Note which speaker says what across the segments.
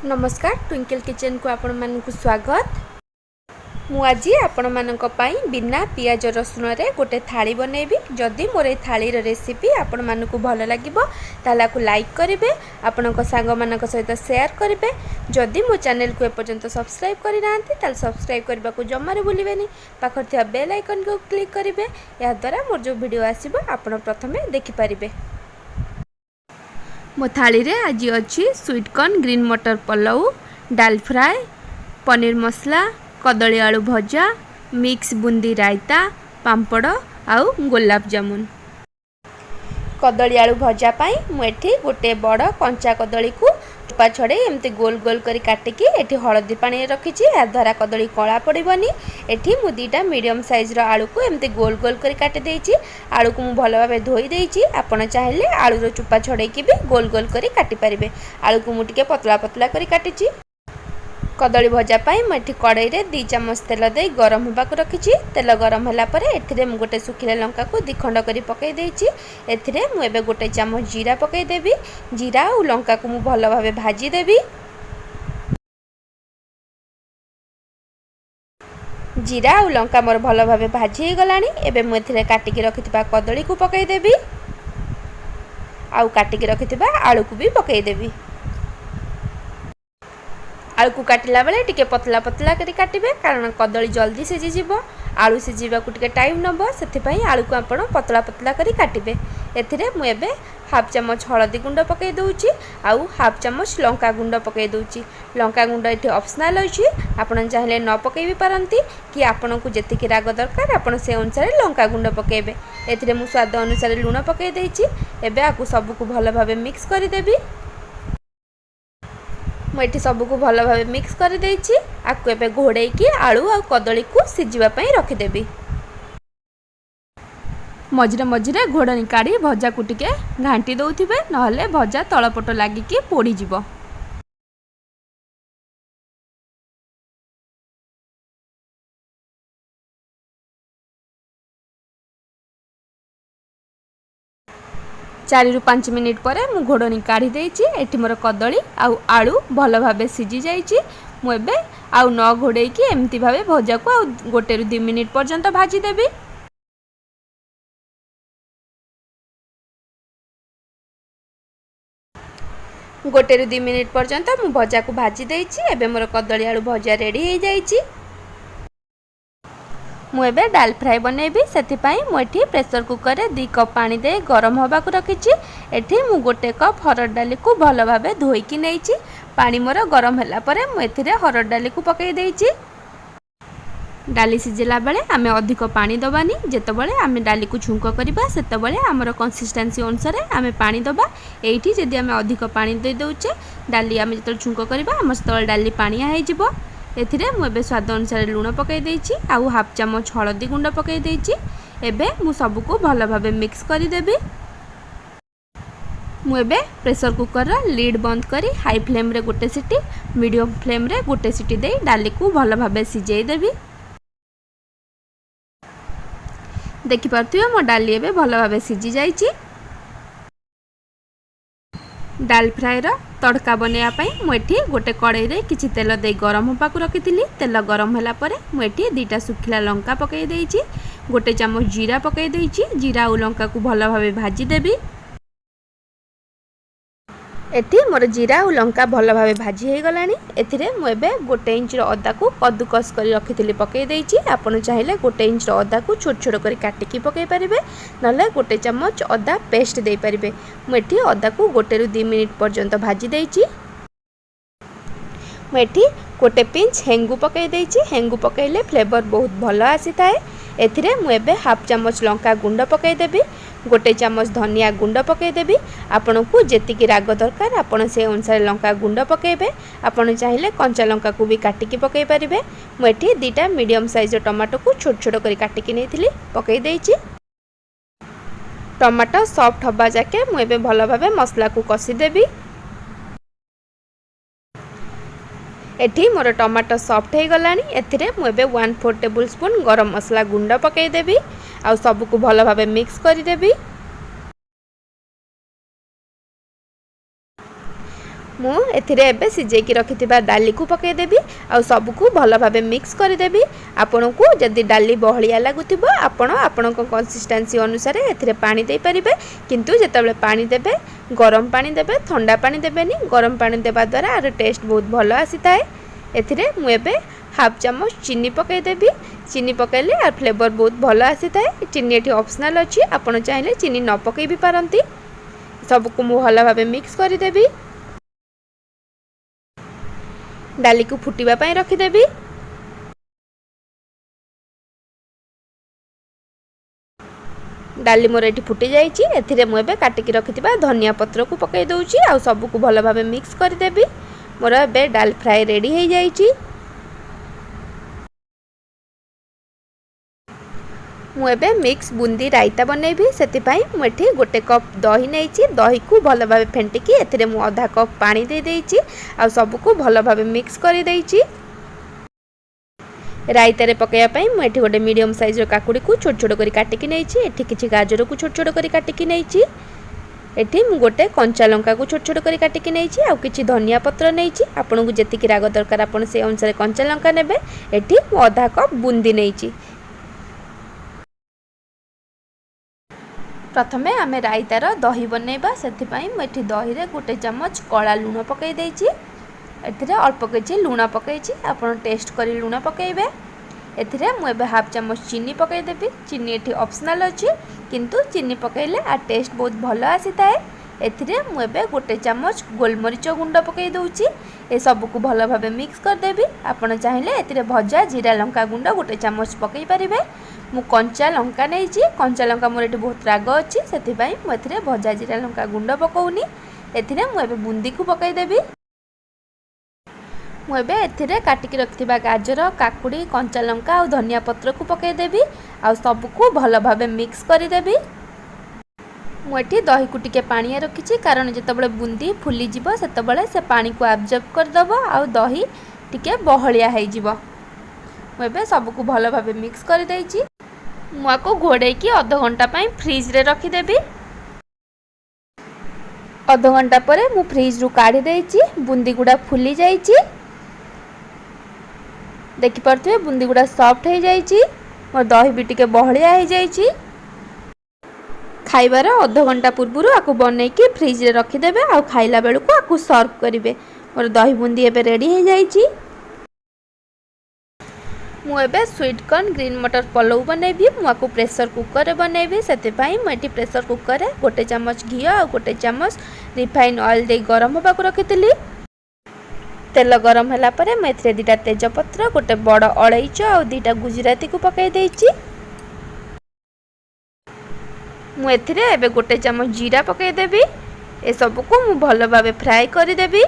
Speaker 1: नमस्कार twinkle kitchen को आपण मानकु स्वागत। मु आज आपण मानक पई बिना पियाज रसुन रे गोटे थाली बनैबी। जदि मोर ए थाली रे रेसिपी आपण मानकु भल लागिबो ताला को लाइक करिवे, आपणक सांग मानक सहित शेयर करिवे। जदि मो चैनल को एपर्यंत सब्सक्राइब करि नांती ताल सब्सक्राइब करबा को जम्मारे भूलिबेनी। पाखर थिया बेल आइकन को क्लिक करिवे, या द्वारा मोर जो वीडियो आसीबो आपण प्रथमे देखि परिबे। मो थाली रे आज अच्छी स्वीट कॉर्न, ग्रीन मटर पलाउ, डाल फ्राए, पनीर मसला, कदली आलू भजा, मिक्स बुंदी रायता, पांपड़ आउ गुलाब जामुन। कदली आलू भजा पाई मुझे गोटे बड़ कंचा कदली को चोपा छड़े एमती गोल गोल करी काटिकी एठी हलदी पानी रखी। या द्वारा कदली कला पड़बनी। एठी मु दीटा मीडियम साइज रो आलू को एमती गोल गोल करी काटी देइची। आलू को मु भल भाबे धोई देइची। आपण चाहिले आलू रो चोपा छड़े की भी गोल गोल करी काटी परिबे। आलू को मु टिके पतला पतला करी काटिची। कदली भजा पाई मुझे कड़ाई रे 2 चम्मच तेल दे गरम होबाक रखी। तेल गरम होला परे एथिरे मु गोटे सुखिला लंका को 2 खंड करी पकई देइची। एथिरे मु एबे गोटे चम्मच जीरा पकई देबी। जीरा और लंका को मु भल भाबे भाजी देबी। जीरा और लंका मोर भल भाबे भाजी हो गलानी। एबे मु एथिरे काटिकी रखिथिबा कदली को पकई देबी। आउ काटिकी रखिथिबा आलू को भी पकई देबी। आलू को काटिला बेले टिके पतला पतला करी काटिबे, कारण कदली जल्दी सिझी जीवो। आलू सिझीबा को टिके टाइम नबो, सेथिपई आलू को आपण पतला पतला करी काटिबे। एथिरे मु एबे हाफ चम्मच हळदी गुंड पकई दउची, आउ हाफ चम्मच लंका गुंड पकई दउची। लंका गुंड एठी ऑप्शनल होची, आपण चाहिले न पकई भी पारंती, कि आपण को जेतिकी राग दरकार आपण से अनुसार लंका गुंड पकेबे। एथिरे मु स्वाद अनुसार लूण पकई देइची। एबे आकु सब को भल भाबे मिक्स करी देबी। मुझे सबको भल भाव मिक्स कर देइछि। आकु एबे घोड़े की आलू और कदली को सिझिबा पई रखिदेबी। मझिरे मझिरे घोड़नी काढ़ी भजा को टिके घांटी दउथिबे, नहले भजा तळपट लागिकी पोड़ी जिवो। चारि रु 5 मिनिट पर मु घोड़नी काढ़ी देइछि। एठी मोर कदली आउ आलू भल भाबे सिझी जाइछि। मु एबे आउ न घोड़े की एमती भाबे भजा को आउ 1 रु 2 मिनिट पर्यंत भाजी देबी। गोटे रु 2 मिनिट पर्यंत मु भजा को भाजी देइछि। एबे मोर कदली आलू भजा रेडी हो जाइछि। मु एबे डाल फ्राए बनैबी। सेथिपई मु एठी प्रेशर कुकर रे 2 कप पानी दे गरम होबा को रखिछि। एठी मु गोटे कप हरड डाली को भल भाबे धोई की नैछि। पानी मोर गरम होला परे मु एथिरे हरड डाली को पकई देइछि। डाली सिझिला बेले आमे अधिक पानी दबानी। जेतबेले आमे डाली को छुंक करबा सेतबेले हमर कंसिस्टेंसी अनुसार आमे पानी दबा। एठी जदि आमे अधिक पानी दे दउचे, डाली आमे जतल छुंक करबा हमर तल डाली पानिया हे जिवो। एथिरे मु एबे स्वाद अनुसार लूण पकई देइछि, आउ हाफ चम्मच हळदी गुंड पकई देइछि। एबे मु सब को भल भाबे मिक्स करि देबी। मु एबे प्रेशर कुकर रा लीड बंद करी हाई फ्लेम रे गोटे सीटी, मीडियम फ्लेम रे गोटे सीटी दे डाली को भल भाबे सिझेई देबी। देखि पारथियो मो डाली एबे भल भाबे सिझी जाइछि। डाल फ्राए रो तड़का बनैया पई मु एठी गोटे कड़ाई रे किछि तेल दे गरम होबा को रखिथिली। तेल गरम होला परे मु एठी 2टा सुखिला लंका पकई देइछि। गोटे चम्मच जीरा पकई देइछि। जीरा और लंका को भल भाबे भाजी देबी। एठी मोर जीरा और लंका भल भाबे भाजी हे गलानी। एथिरे मु एबे 1 इंच रो अदा को कद्दूकस करी रखिथिली पकई देइछि। आपण चाहिले 1 इंच रो अदा को छोट छोट करी काटिकी पकई परिबे, नले 1 चम्मच अदा पेस्ट देई परिबे। मु एठी अदा को 1 रु 2 मिनिट पर्यंत भाजी देइछि। मु एठी गोटे पिंच हेंगु पकई देइछि। हेंगु पकईले फ्लेवर बहुत भल आसी थाए। एथिरे मु एबे हाफ चम्मच लंका गुंड पकई देबी। गोटे चम्मच धनिया गुंड पकई देबी। आपण को जेतिकी राग दरकार आपण से अनुसार लंका गुंड पकेबे। आपण चाहिले कंचा लंका को भी काटिकी पकई परिबे। मु एठी 2टा मीडियम साइज टमाटो को छोट छोट करी काटिकी नेथिली पकई देइछि। टमाटो सॉफ्ट हबा जाके मु एबे भल भाबे मसला को कसी देबी। एठी मोर टमाटो सॉफ्ट हो गलानी। एथिरे मु एबे 1/4 टेबल स्पून गरम मसला गुंड पकई देबी। आउ सब को भल भाबे मिक्स करी देबी। मु एथिरे एबे सिजेकी रखिथिबा डाली को पके देबी आ सब को भल भाबे मिक्स कर देबी। आपन को जदी डाली बहलिया लागुथिबो आपन को कंसिस्टेंसी अनुसार एथिरे पानी दे परिबे, किंतु जेतेबेले पानी देबे गरम पानी देबे, ठंडा पानी देबेनी। गरम पानी देबा द्वारा आर टेस्ट बहुत भल आसीताए। एथिरे मु एबे हाफ चम्मच चीनी पके देबी। चीनी पकेले आर फ्लेवर बहुत भल आसीताए। चीनी एठी ऑप्शनल अछि, आपन चाहिले चीनी न पके भी पारंती। सब को मु भल भाबे मिक्स कर देबी। डाली को फुटिबा पई रखी देबी। डाली मोर एठी फुटी जाइछि। एथिरे मु एबे काटिकी रखिथिबा धनिया पत्र को पकै दउछि आ सब को भल भाबे मिक्स कर देबी। मोर एबे डाल फ्राई रेडी हो जाइछि। मु एबे मिक्स बुंदी रायता बनैबी। सेति पई मु एठी गोटे कप दही नैछि। दही को भल भाबे फेंटिकी एथिरे मु आधा कप पानी दे देइछि आ सब को भल भाबे मिक्स कर देइछि। रायता रे पकाया पई मु एठी गोटे मीडियम साइज रो काकुड़ी को छोट छोट करी काटिकी नैछि। एठी किछि गाजर को छोट छोट करी काटिकी नैछि। एठी मु गोटे कंचा लंका को छोट छोट करी काटिकी नैछि आ किछि धनिया पत्र नैछि। आपन को जेतिकी राग दरकार आपन से अनुसार कंचा लंका नेबे। एठी मु आधा कप बुंदी नैछि। प्रथमे आमे रायतार दही बनैबा। सेति पई मु एठी दही रे गोटे चम्मच कला लूण पकै देइछि। एथिरे अल्प किछि लूण पकैछि, आपन टेस्ट करी लूण पकैबे। एथिरे मु एबे हाफ चम्मच चीनी पकै देबी। चीनी एठी ऑप्शनल अछि, किंतु चीनी पकैले आ टेस्ट बहुत भल आसीताए। एथिरे मु एबे गोटे चम्मच गोलमरिच गुंड पकै दउछि। ए सब को भल भाबे मिक्स कर देबी। आपन चाहिले एथिरे भजा जीरा लंका गुंड गोटे चम्मच पकै परिबे। मु कंचा लंका नैछि। कंचा लंका मोर एठी बहुत राग अछि, सेति पई मु एथिरे भजा जीरा लंका गुंड पकौनी। एथिरे मु एबे बुंदी को पकै देबी। मु एबे एथिरे काटिकी रखिथिबा गाजर, काकुड़ी, कंचा लंका और धनिया पत्र को पकै देबी आ सब को भल भाबे मिक्स कर देबी। मु एठी दही को टिके पानिया रखिछि, कारण जेतेबेले बुंदी फुली जिवो सेतेबेले से पानी को एब्जॉर्ब कर दबो आ दही टिके बहलिया हे जिवो। मु एबे सब को भल भाबे मिक्स कर देइछि। मु आको घोड़े की आधा घंटा पई फ्रिज रे रखी देबी। आधा घंटा परे मु फ्रिज रु काढी देइछि। बुंदी गुडा फुली जाइछि। देखि परथुए बुंदी गुडा सॉफ्ट हो जाइछि। मोर दही भी टिके बहलिया हो जाइछि। खाइबार आधा घंटा पूर्व आको बनै की फ्रिज रे रखी देबे आ खाइला बेलु को आको सर्व करिवे। मोर दही बुंदी एबे रेडी हो जाइछि। मु एबे स्वीट कॉर्न ग्रीन मटर पलौ बनैबी। मु आको प्रेशर कुकर रे बनैबी। सेते पई मु एठी प्रेशर कुकर रे गोटे चम्मच घी आ गोटे चम्मच रिफाइन ऑयल दे गरम होबा को रखितली। तेल गरम होला परे मु एथिरे दिटा तेज पत्र, गोटे बड़ अलैच आ दिटा गुजराती को पकै देइछि। मु एथिरे एबे गोटे चम्मच जीरा पकै देबी। ए सब को मु भल भाबे फ्राई करि देबी।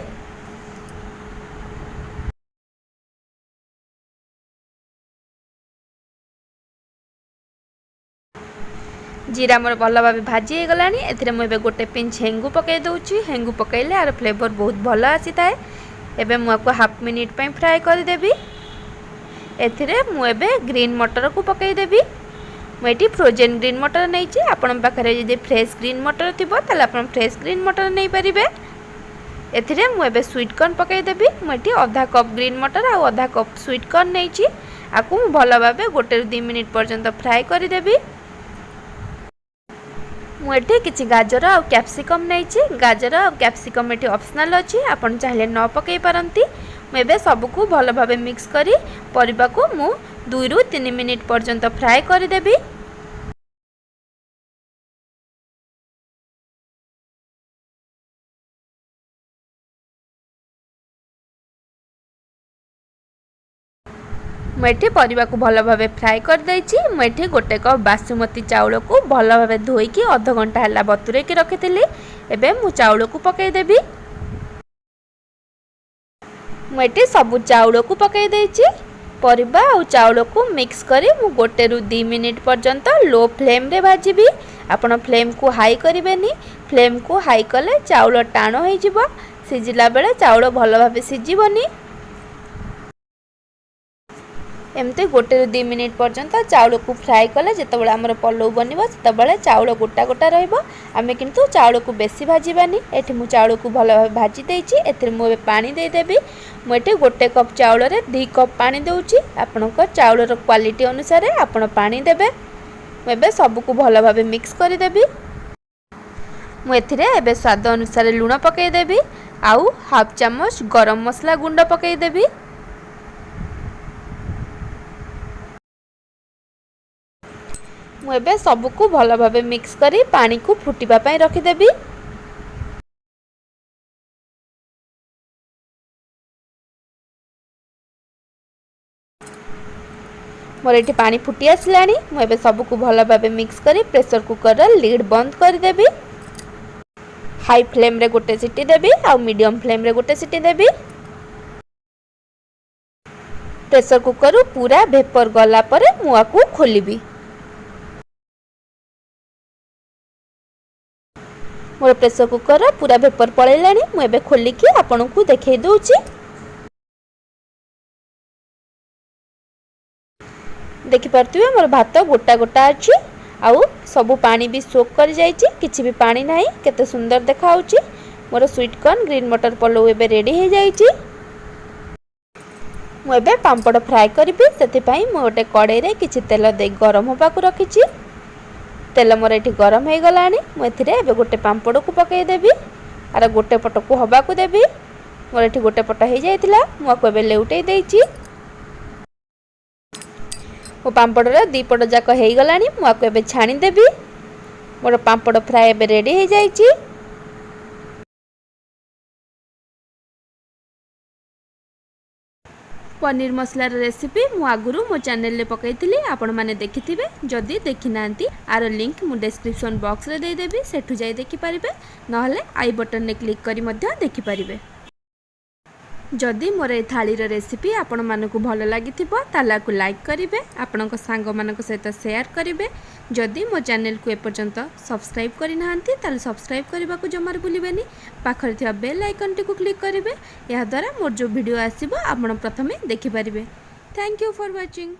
Speaker 1: जीरा मोर भल भाबे भाजी हे गलानी। एथिरे मु एबे गोटे पिंच हेंगु पकै दउछि। हेंगु पकैले आर फ्लेवर बहुत भल आसीताए। एबे मु आको हाफ मिनिट पई फ्राई कर देबी। एथिरे मु एबे ग्रीन मटर को पकै देबी। मु एठी फ्रोजन ग्रीन मटर नैछि। आपन पाखरे जदि फ्रेश ग्रीन मटर थिबो ताले आपन फ्रेश ग्रीन मटर नै परिबे। एथिरे मु एबे स्वीट कॉर्न पकै देबी। मु एठी आधा कप ग्रीन मटर आ आधा कप स्वीट कॉर्न नैछि। आकु मु भल भाबे गोटे रु 2 मिनिट पर्यंत फ्राई कर देबी। मु एठी किछि गाजर आ कैप्सिकम नैछि। गाजर आ कैप्सिकम एठी ऑप्शनल अछि, आपन चाहिले न पकै परंती। मु एबे सब को भल भाबे मिक्स करी परिबा को मु 2 रु 3 मिनिट पर्यंत फ्राई कर देबी। मुझे परिवा को भल भाव फ्राए कर देइछि। मुझे गोटे कप बासुमती चाउल को भल भाव धोईकी अध घंटा है बतुरे की रखी। एबे मु चाउल को पकई देबी। मुझे सबु चाउल को पकई देइछि। परिवा और चाउल को मिक्स करी मु गोटे रु 2 मिनिट पर्यंत लो फ्लेम रे भाजीबी। आपण फ्लेम को हाई करिवेनी। फ्लेम को हाई कले चाउल टाण हो जिवो। सिजिला बेले चाउल भल भाव सिजिबनी। एमती 1-2 मिनिट पर्यंत चाउल को फ्राए कले जिते आमर पलौ बनब से चाउल गोटा गोटा रमें किंतु चाउल को बेसी भाजबानी। एठी मु चाउल को भल भाव भाजी देछि। एथिरे मु पानी देदेवी। मुझे 1 कप चाउल 2 कप पानी दूची। आपणकर चाउलर क्वालिटी अनुसार आपण पानी देबे। मुझे सबको भल भाव मिक्स करदेवी। मुझे स्वाद अनुसार लुण पकईदेवी आउ हाफ चामच गरम मसला गुंड पकईदेवी। मुझे सबको भल भाव मिक्स करी पानी को फुटिबा पई रखिदेवी। मोर ये पानी फुटी आसलानी। मुझे सबको भल भाव मिक्स करी प्रेशर कुकर लिड बंद करदेवी। हाई फ्लेम रे गोटे सीटी देवी आ मीडियम फ्लेम रे गोटे सीटी देवी। प्रेशर कुकर पूरा भेपर गला पर मुआ को खोलिबी। मोर प्रेशर कुकर पूरा भेपर पलैलानी। मुझे खोलिकी आपन को देखै दउची। देखि पारथुवे मोर भात गोटा गोटा अछि आउ सबु पानी भी सोक कर जाइछि। किछि भी पानी नाही। केते सुंदर देखा होछि। मोर स्वीट कॉर्न ग्रीन मटर पलौ एबे रेडी हो जाइछि। मु एबे पांपड़ फ्राए करबी। सेति पई मु ओटे कड़ाई रे किछि तेल दे गरम होबा को रखिछि। तेल मोर एठी गरम हो गलानी। मु एथिरे एबे गोटे पांपड़ को पकई देबी। आर गोटे पट को होबा को देबी। मोर एठी गोटे पट हो जाइतिला। मु आको एबे लेउटै देइछि। मो पांपड़ 2 पट जाक हो गलानी। मु आको एबे छाणी देबी। मोर पांपड़ फ्राए एबे रेडी हो जाइछि। पनीर मसलार रेसिपी मु आगुरु मो चैनल रे पकईतिली। आपण माने देखिथिबे। जदि देखि नांती आर लिंक मु डिस्क्रिप्शन बॉक्स रे दे देबी। सेठु जाई देखि परिबे। नहले आई बटन ने क्लिक करी मध्य देखि परिबे। जदि मोर ए थालीर रेसिपी आपण मानकु भल लागिथिबो ताला को लाइक करिवे। आपणक सांग मानक सहित शेयर करिवे। जदि मो चैनल को एपर्यंत सब्सक्राइब करि नांती ताले सब्सक्राइब करबा को जमार भूलिबेनी। पाखरे थिबा बेल आइकन टी को क्लिक करिवे। या द्वारा मोर जो वीडियो आसीबो आपण प्रथमे देखि परिबे। Thank you for watching.